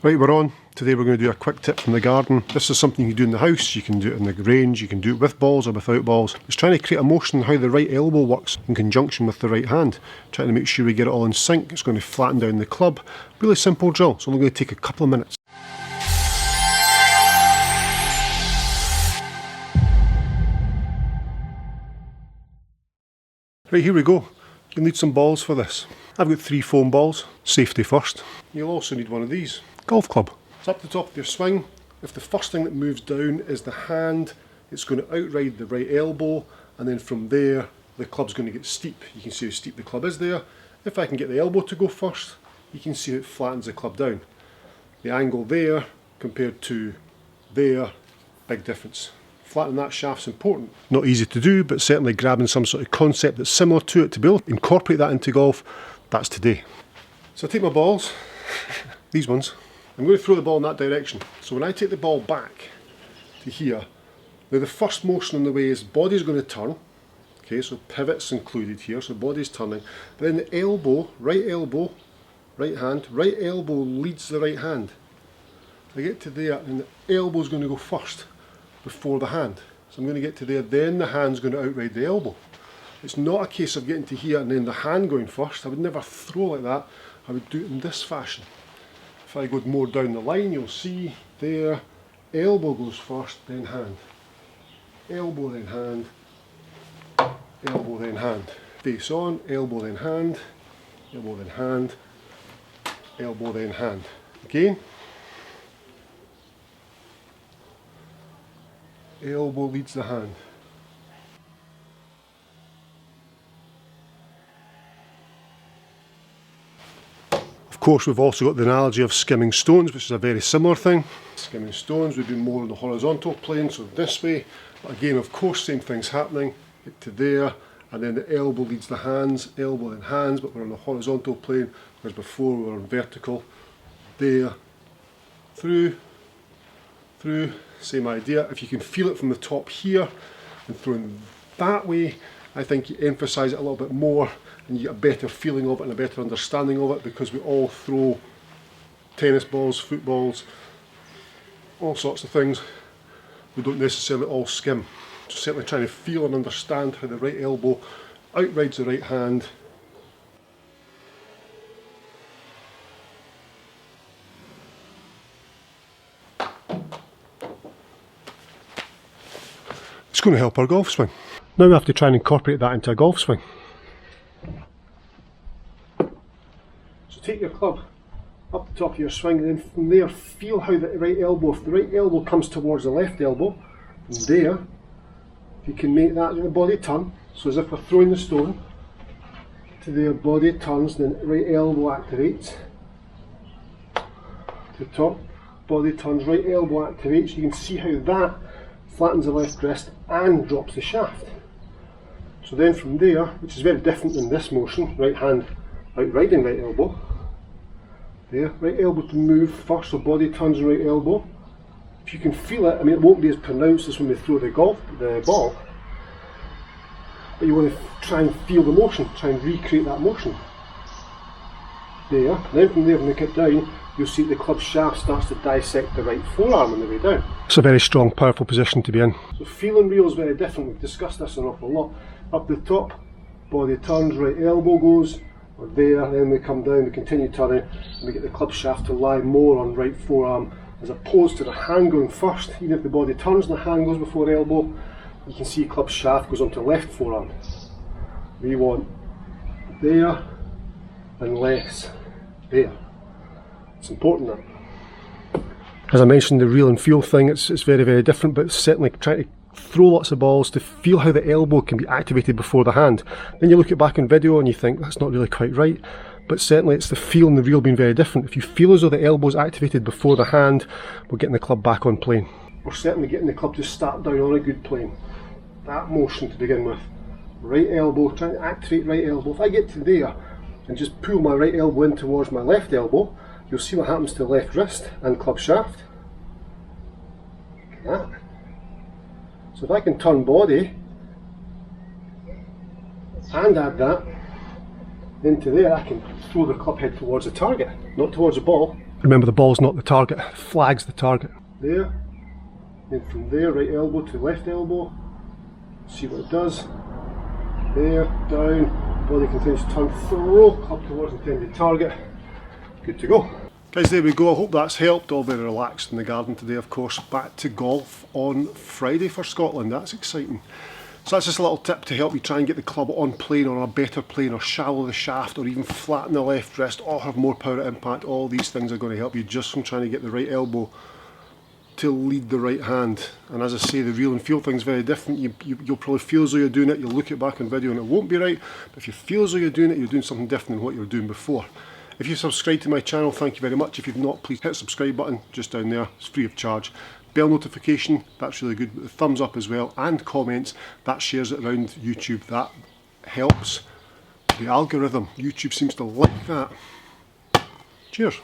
Right, we're on. Today we're going to do a quick tip from the garden. This is something you can do in the house, you can do it in the range, you can do it with balls or without balls. It's trying to create a motion how the right elbow works in conjunction with the right hand. Trying to make sure we get it all in sync. It's going to flatten down the club. Really simple drill, it's only going to take a couple of minutes. Right, here we go. You'll need some balls for this. I've got 3 foam balls, safety first. You'll also need one of these, golf club. It's up the top of your swing. If the first thing that moves down is the hand, it's going to outride the right elbow, and then from there the club's going to get steep. You can see how steep the club is there. If I can get the elbow to go first, you can see it flattens the club down. The angle there compared to there, big difference. Flattening that shaft's important. Not easy to do, but certainly grabbing some sort of concept that's similar to it to be able to incorporate that into golf, that's today. So I take my balls, these ones, I'm going to throw the ball in that direction. So when I take the ball back to here, now the first motion on the way is body's going to turn, okay, so pivot's included here, so body's turning, but then the elbow, right hand, right elbow leads the right hand. I get to there and the elbow's going to go first before the hand. So I'm going to get to there, then the hand's going to outride the elbow. It's not a case of getting to here and then the hand going first. I would never throw like that. I would do it in this fashion. If I go more down the line, you'll see there, elbow goes first, then hand. Elbow, then hand. Elbow, then hand. Face on, elbow, then hand. Elbow, then hand. Elbow, then hand. Again. Elbow leads the hand. Of course, we've also got the analogy of skimming stones, which is a very similar thing. Skimming stones would be more on the horizontal plane, so this way. But again, of course, same thing's happening. Get to there, and then the elbow leads the hands, elbow then hands, but we're on the horizontal plane, whereas before we were on vertical. There, through, same idea. If you can feel it from the top here and throwing that way, I think you emphasise it a little bit more and you get a better feeling of it and a better understanding of it, because we all throw tennis balls, footballs, all sorts of things. We don't necessarily all skim. So certainly trying to feel and understand how the right elbow outrides the right hand. It's going to help our golf swing. Now we have to try and incorporate that into a golf swing. So take your club up the top of your swing, and then from there feel how the right elbow, if the right elbow comes towards the left elbow, from there, if you can make that the body turn, so as if we're throwing the stone, to there body turns, then right elbow activates, to the top, body turns, right elbow activates. You can see how that flattens the left wrist and drops the shaft. So then from there, which is very different than this motion, right hand outriding right elbow, there, right elbow to move first, so body turns and right elbow. If you can feel it, I mean it won't be as pronounced as when we throw the ball, but you want to try and feel the motion, try and recreate that motion. There, and then from there when we get down, you'll see the club shaft starts to dissect the right forearm on the way down. It's a very strong, powerful position to be in. So feeling reel is very different. We've discussed this an awful lot. Up the top, body turns, right elbow goes, or there, and then we come down, we continue turning, and we get the club shaft to lie more on right forearm, as opposed to the hand going first. Even if the body turns and the hand goes before elbow, you can see club shaft goes onto left forearm. We want there, and less there. It's important that. As I mentioned, the reel and feel thing, it's very, very different, but certainly trying to throw lots of balls to feel how the elbow can be activated before the hand. Then you look at back in video and you think, that's not really quite right, but certainly it's the feel and the reel being very different. If you feel as though the elbow is activated before the hand, we're getting the club back on plane. We're certainly getting the club to start down on a good plane. That motion to begin with. Right elbow, trying to activate right elbow. If I get to there and just pull my right elbow in towards my left elbow, you'll see what happens to the left wrist and club shaft. Look at that. So if I can turn body and add that into there, I can throw the club head towards the target, not towards the ball, Remember, the ball's not the target, the flag's the target. There, then from there, right elbow to left elbow, see what it does. There, down, body continues to turn, throw up towards intended target. Good to go. Guys, there we go. I hope that's helped. All very relaxed in the garden today, of course. Back to golf on Friday for Scotland. That's exciting. So that's just a little tip to help you try and get the club on plane or on a better plane, or shallow the shaft, or even flatten the left wrist, or have more power at impact. All these things are going to help you just from trying to get the right elbow to lead the right hand. And as I say, the real and feel thing is very different. You'll probably feel as though you're doing it, you'll look it back on video and it won't be right. But if you feel as though you're doing it, you're doing something different than what you were doing before. If you subscribe to my channel, thank you very much. If you've not, please hit the subscribe button just down there. It's free of charge. Bell notification, that's really good. The thumbs up as well, and comments, that shares it around YouTube. That helps the algorithm. YouTube seems to like that. Cheers.